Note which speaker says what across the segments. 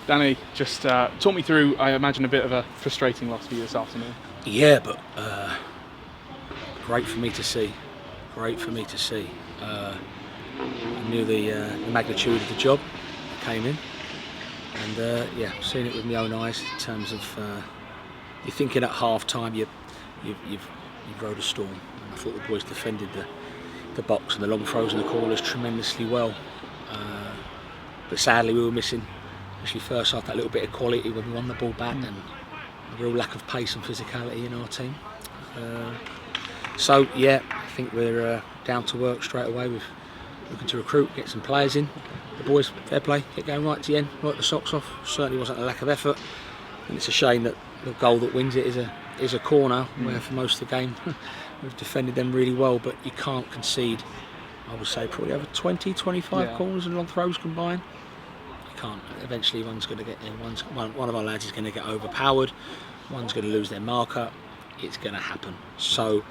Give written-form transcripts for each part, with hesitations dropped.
Speaker 1: Danny, just talk me through, I imagine, a bit of a frustrating loss for you this afternoon.
Speaker 2: Yeah, but great for me to see. Great for me to see. I knew the magnitude of the job that came in, and yeah, seeing it with my own eyes in terms of you're thinking at half time you've rode a storm, and I thought the boys defended the box and the long throws and the corners tremendously well. But sadly we were missing, especially first half, that little bit of quality when we won the ball back, and a real lack of pace and physicality in our team. So yeah, I think we're down to work straight away. We're looking to recruit, get some players in. The boys, fair play, get going right to the end, work the socks off. Certainly wasn't a lack of effort, and it's a shame that the goal that wins it is a corner, where for most of the game we've defended them really well, but you can't concede. I would say probably over 20-25 corners and long throws combined. You can't. Eventually one's going to get in, one of our lads is going to get overpowered, one's going to lose their marker. It's going to happen. So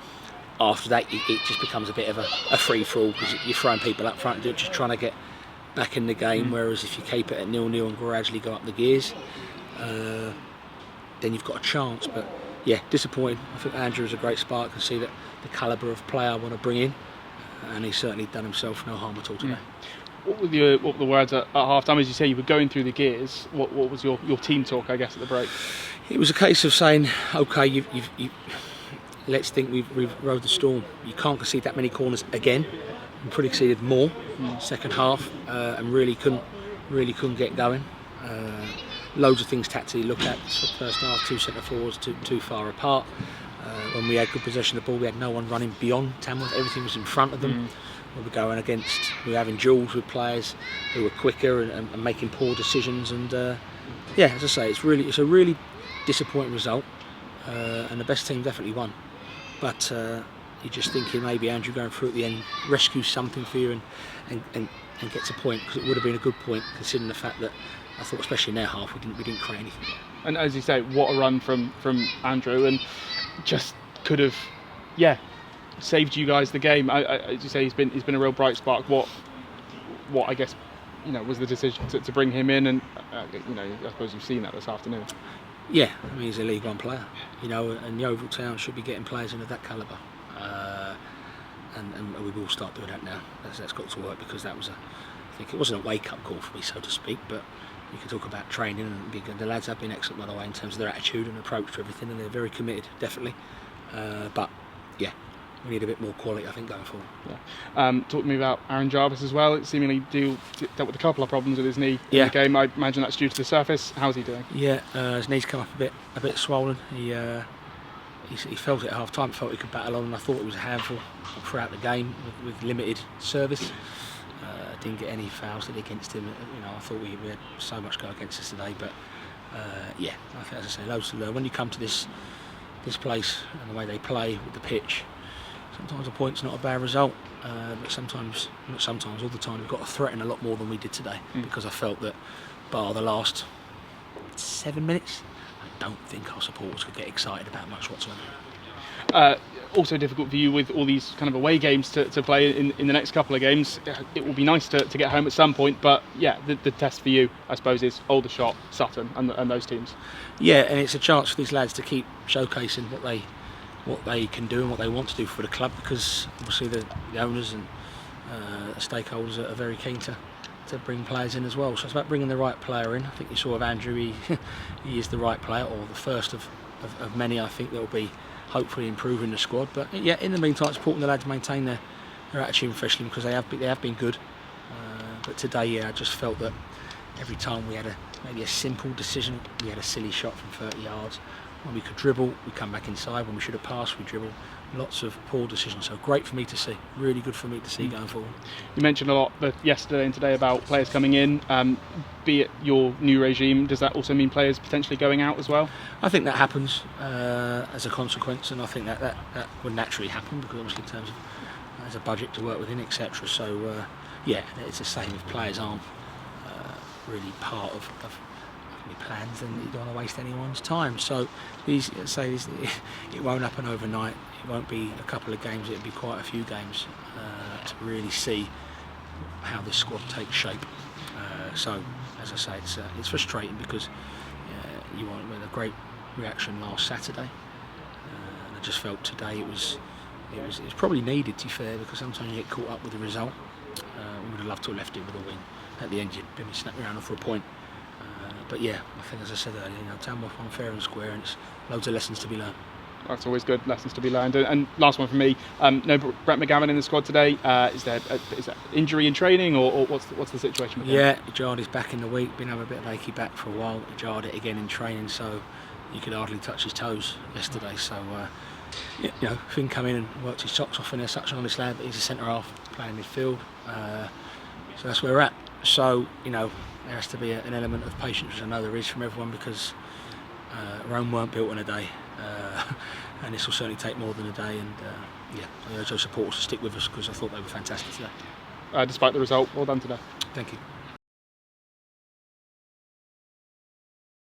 Speaker 2: after that it just becomes a bit of a free-for-all, because you're throwing people up front just trying to get back in the game, whereas if you keep it at 0-0 and gradually go up the gears, then you've got a chance. But yeah, disappointing. I think Andrew is a great spark. I can see that the calibre of player I want to bring in, and he's certainly done himself no harm at all today.
Speaker 1: What were the words at half time? As you say, you were going through the gears. What was your team talk, I guess, at the break?
Speaker 2: It was a case of saying, okay, let's think we've rode the storm. You can't concede that many corners again. We probably conceded more second half, and really couldn't get going. Loads of things tactically look at. First half, two centre forwards too far apart. When we had good possession of the ball, we had no one running beyond Tamworth. Everything was in front of them. We were going against, we were having duels with players who were quicker and making poor decisions. And yeah, as I say, it's a really disappointing result. And the best team definitely won. But you're just thinking maybe Andrew going through at the end rescues something for you and gets a point, because it would have been a good point considering the fact that I thought, especially in their half, we didn't create anything.
Speaker 1: And as you say, what a run from Andrew, and just could have, saved you guys the game. As you say, he's been a real bright spark. What I guess, was the decision to bring him in, and I suppose you've seen that this afternoon. Yeah,
Speaker 2: I mean, he's a League One player, and Yeovil Town should be getting players in of that calibre, and we will start doing that now. That's got to work, because that was I think it wasn't a wake-up call for me, so to speak, but you can talk about training, and the lads have been excellent, by the way, in terms of their attitude and approach to everything, and they're very committed, definitely. But yeah, we need a bit more quality, I think, going forward.
Speaker 1: Talk to me about Aaron Jarvis as well. It seemingly dealt with a couple of problems with his knee in the game. I imagine that's due to the surface. How's he doing?
Speaker 2: Yeah, his knee's come up a bit swollen. He felt it at half time, felt he could battle on, and I thought it was a handful throughout the game with limited service. Didn't get any fouls against him. I thought we had so much go against us today, but yeah, I think, as I say, loads to learn. When you come to this place and the way they play with the pitch, sometimes a point's not a bad result, but all the time, we've got to threaten a lot more than we did today, because I felt that, bar the last 7 minutes, I don't think our supporters could get excited about much whatsoever.
Speaker 1: Also difficult for you with all these kind of away games to play in the next couple of games. It will be nice to get home at some point, but yeah, the test for you, I suppose, is Aldershot, Sutton and those teams. Yeah, and it's a chance for these lads to keep showcasing what they can do and what they want to do for the club, because obviously the owners and stakeholders are very keen to bring players in as well. So it's about bringing the right player in. I think you saw with Andrew, he is the right player, or the first of many, I think, that will be hopefully improving the squad. But yeah, in the meantime, it's important the lads maintain their attitude and professionalism, because they have been good. But today, I just felt that every time we had maybe a simple decision, we had a silly shot from 30 yards. When we could dribble, we come back inside. When we should have passed, we dribble. Lots of poor decisions. So great for me to see. Really good for me to see going forward. You mentioned a lot yesterday and today about players coming in. Be it your new regime, does that also mean players potentially going out as well? I think that happens as a consequence, and I think that would naturally happen, because obviously in terms of there's a budget to work within, etc. So yeah, it's the same if players aren't really part of plans, and you don't want to waste anyone's time. So it won't happen overnight. It won't be a couple of games, it'll be quite a few games to really see how this squad takes shape. So
Speaker 2: as I say, it's frustrating because we had a great reaction last Saturday, and I just felt today it was probably needed, to be fair, because sometimes you get caught up with the result. We would have loved to have left it with a win. At the end, you'd been snapped around for a point. But yeah, I think, as I said earlier, Tamworth won fair and square, and it's loads of lessons to be learned.
Speaker 1: That's always good, lessons to be learned. And last one for me, no Brett McGavin in the squad today. Is there injury in training, or what's the situation with him?
Speaker 2: Yeah, Jardy's back in the week, been having a bit of achy back for a while. Jarred it again in training, so he could hardly touch his toes yesterday. So, Finn come in and worked his socks off, and there's such an honest lad, but he's a centre half playing midfield. So that's where we're at. So, there has to be an element of patience, which I know there is from everyone, because Rome weren't built in a day. And this will certainly take more than a day, and I urge those supporters to stick with us, because I thought they were fantastic today.
Speaker 1: Despite the result, well done today.
Speaker 2: Thank you.